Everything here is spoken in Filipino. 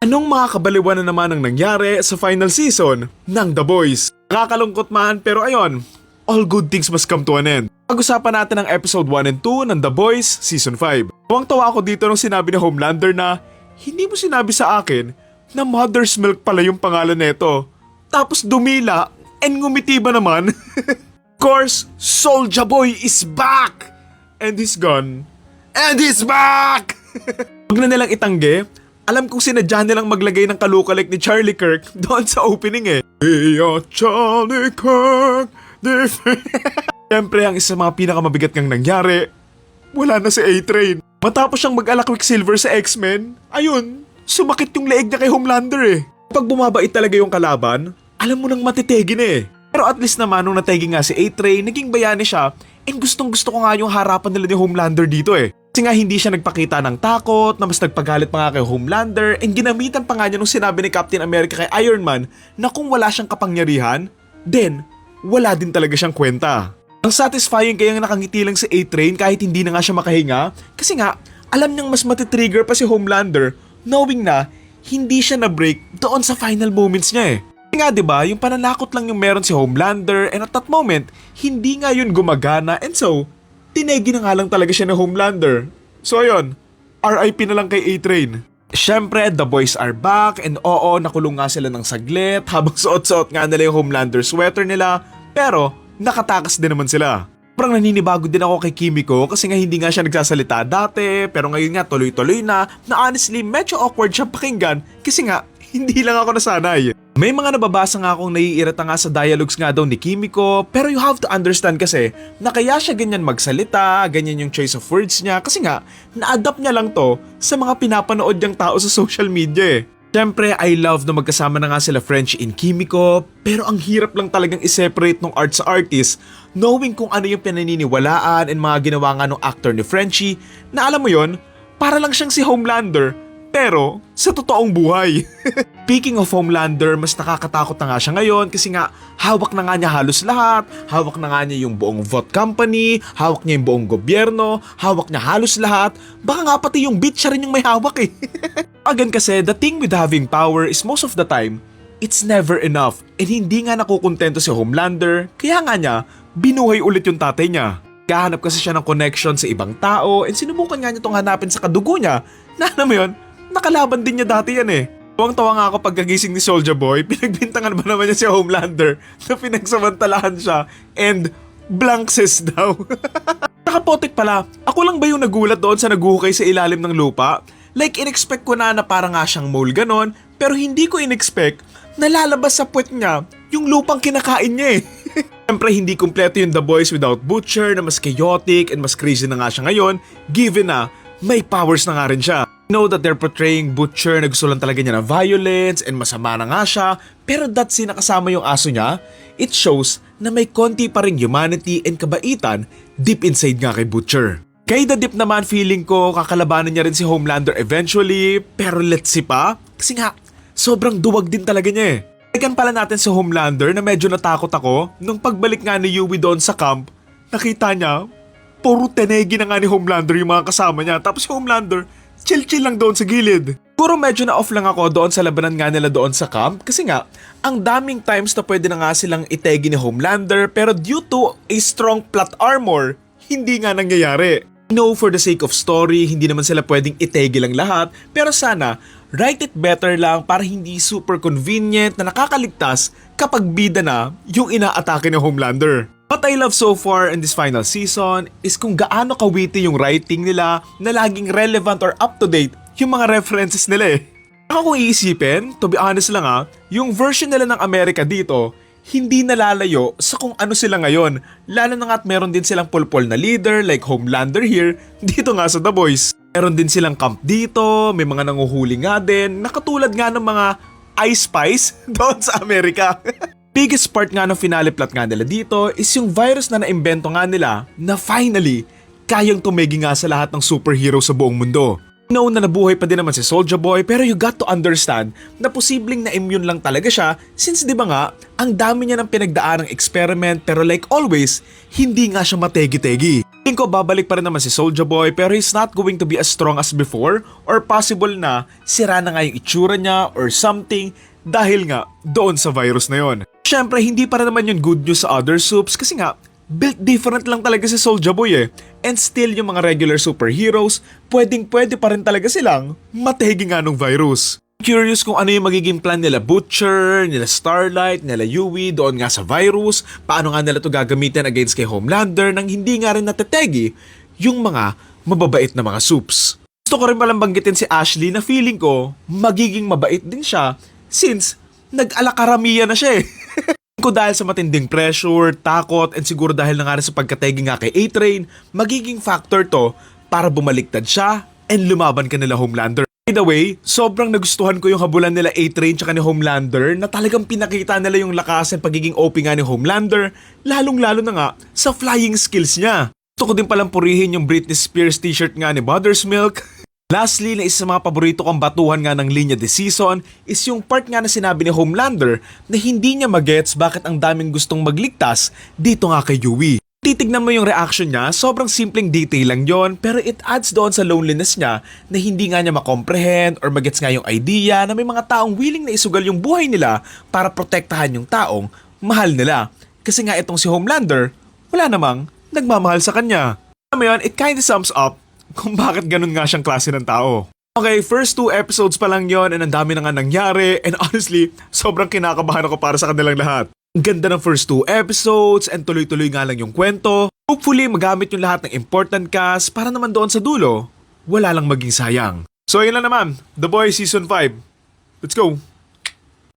Anong mga kabaliwan na naman ang nangyari sa final season ng The Boys? Nakakalungkot man pero ayon, all good things must come to an end. Pag-usapan natin ang episode 1 and 2 ng The Boys Season 5. Tuwang-tawa ako dito nung sinabi ni Homelander na hindi mo sinabi sa akin na Mother's Milk pala yung pangalan nito. Tapos dumila and ngumiti ba naman? Of course, Soulja Boy is back! And he's gone. And he's back! Huwag na nilang itanggi. Alam kong sinadya nilang maglagay ng kalukalik ni Charlie Kirk doon sa opening eh. We are Charlie Kirk. Siyempre ang isa sa mga pinakamabigat ngang nangyari, wala na si A-Train. Matapos siyang mag-ala Quicksilver sa X-Men, ayun, sumakit yung leeg niya kay Homelander eh. Pag bumabait talaga yung kalaban, alam mo nang matitegi na eh. Pero at least naman nung nategi nga si A-Train, naging bayani siya and gustong gusto ko nga yung harapan nila ni Homelander dito eh. Kasi nga hindi siya nagpakita ng takot, na mas nagpagalit pa nga kay Homelander, and ginamitan pa nga niya nung sinabi ni Captain America kay Iron Man na kung wala siyang kapangyarihan, then wala din talaga siyang kwenta. Ang satisfying kaya nakangiti lang si A-Train kahit hindi na nga siya makahinga, kasi nga alam niyang mas matitrigger pa si Homelander knowing na hindi siya na-break doon sa final moments niya eh. Kasi nga diba, yung pananakot lang yung meron si Homelander and at that moment, hindi nga yun gumagana and so, tinegi na nga lang talaga siya ng Homelander. So ayun, RIP na lang kay A-Train. Siyempre, the boys are back and oo, nakulong nga sila ng saglit habang suot-suot nga nila yung Homelander sweater nila. Pero, nakatakas din naman sila. Parang naninibago din ako kay Kimiko kasi nga hindi nga siya nagsasalita dati pero ngayon nga tuloy-tuloy na honestly medyo awkward siya pakinggan kasi nga hindi lang ako nasanay. May mga nababasa nga akong naiirita nga sa dialogues nga daw ni Kimiko pero you have to understand kasi na kaya siya ganyan magsalita, ganyan yung choice of words niya kasi nga na-adapt niya lang to sa mga pinapanood niyang tao sa social media eh. Siyempre, I love na magkasama na nga sila Frenchie and Kimiko pero ang hirap lang talagang i-separate ng art sa artist knowing kung ano yung pinaniniwalaan and mga ginawa nga ng actor ni Frenchie na alam mo yon, para lang siyang si Homelander pero sa totoong buhay. Speaking of Homelander, mas nakakatakot na nga siya ngayon kasi nga hawak na nga niya halos lahat, hawak na nga niya yung buong vote company, hawak niya yung buong gobyerno, hawak niya halos lahat, baka nga pati yung bitch siya rin yung may hawak eh. Again kasi, the thing with having power is most of the time, it's never enough and hindi nga nakukontento si Homelander, kaya nga niya, binuhay ulit yung tatay niya. Kahanap kasi siya ng connection sa ibang tao and sinubukan nga niya itong hanapin sa kadugo niya na alam mo yun, nakalaban din niya dati yan eh. Tuwang-tawa nga ako pagkagising ni Soulja Boy, pinagbintangan ba naman niya si Homelander na pinagsamantalahan siya and blank says daw. Nakapotek pala, ako lang ba yung nagulat doon sa naguhukay sa ilalim ng lupa? Like in-expect ko na parang nga siyang mole ganon, pero hindi ko in-expect na lalabas sa puwet niya yung lupang kinakain niya eh. Siyempre hindi kumpleto yung The Boys without Butcher na mas chaotic and mas crazy na nga siya ngayon given na may powers na nga rin siya. I know that they're portraying Butcher na gusto lang talaga niya ng violence and masama na nga siya pero that scene na kasama yung aso niya, it shows na may konti pa rin humanity and kabaitan deep inside nga kay Butcher. Kay The Dip naman feeling ko kakalabanan niya rin si Homelander eventually pero let's see pa kasi nga sobrang duwag din talaga niya eh. Balikan pala natin si Homelander na medyo natakot ako nung pagbalik nga ni Yui doon sa camp, nakita niya puro tenegi na nga ni Homelander yung mga kasama niya tapos si Homelander chill-chill lang doon sa gilid. Puro medyo na-off lang ako doon sa labanan nga nila doon sa camp kasi nga ang daming times na pwede na nga silang itegi ni Homelander pero due to a strong plot armor, hindi nga nangyayari. I know for the sake of story, hindi naman sila pwedeng itegi lang lahat pero sana write it better lang para hindi super convenient na nakakaligtas kapag bida na yung inaatake ni Homelander. What I love so far in this final season is kung gaano kawiti yung writing nila na laging relevant or up-to-date yung mga references nila eh. Ako kung iisipin, to be honest lang yung version nila ng Amerika dito, hindi nalalayo sa kung ano sila ngayon. Lalo na nga at meron din silang pulpol na leader like Homelander here, dito nga sa The Boys. Meron din silang camp dito, may mga nanguhuli nga din, nakatulad nga ng mga Ice Spice doon sa Amerika. Biggest part nga ng finale plot nga nila dito is yung virus na naimbento nga nila na finally kayang tumegi nga sa lahat ng superhero sa buong mundo. No na nabuhay pa din naman si Soulja Boy pero you got to understand na posibleng na-immune lang talaga siya since di ba nga ang dami niya ng pinagdaanang experiment pero like always hindi nga siya mategi-tegi. Tingin ko babalik pa rin naman si Soulja Boy pero he's not going to be as strong as before or possible na sira na nga yung itsura niya or something dahil nga doon sa virus na yon. Syempre hindi pa rin naman yung good news sa other soups kasi nga built different lang talaga si Soulja Boy eh. And still yung mga regular superheroes pwede pa rin talaga silang mategi nga ng virus. Curious kung ano yung magiging plan nila Butcher, nila Starlight, nila Yui doon nga sa virus, paano nga nila to gagamitin against kay Homelander nang hindi nga rin natetegi yung mga mababait na mga soups. Gusto ko rin palang banggitin si Ashley na feeling ko magiging mabait din siya since nag-alakaramiya na siya eh. Ko dahil sa matinding pressure, takot, and siguro dahil na nga rin sa pagkategi nga kay A-Train, magiging factor to para bumaliktad siya and lumaban ka nila Homelander. By the way, sobrang nagustuhan ko yung habulan nila A-Train tsaka ni Homelander na talagang pinakita nila yung lakas and pagiging OP nga ni Homelander, lalong-lalo na nga sa flying skills niya. Gusto ko din palang purihin yung Britney Spears t-shirt nga ni Buttersmilk. Lastly, na isa sa mga paborito kong batuhan nga ng linya this season is yung part nga na sinabi ni Homelander na hindi niya magets bakit ang daming gustong magligtas dito nga kay Yui. Titignan mo yung reaction niya, sobrang simpleng detail lang yon pero it adds doon sa loneliness niya na hindi nga niya makomprehend or magets nga yung idea na may mga taong willing na isugal yung buhay nila para protektahan yung taong mahal nila. Kasi nga itong si Homelander, wala namang nagmamahal sa kanya. Alam mo yun, it kinda sums up kung bakit ganun nga siyang klase ng tao. Okay, first 2 episodes pa lang yon and ang dami na nga nangyari and honestly, sobrang kinakabahan ako para sa kanilang lahat. Ang ganda ng first 2 episodes and tuloy-tuloy nga lang yung kwento. Hopefully magamit yung lahat ng important cast para naman doon sa dulo, wala lang maging sayang. So ayun lang naman, The Boys Season 5. Let's go!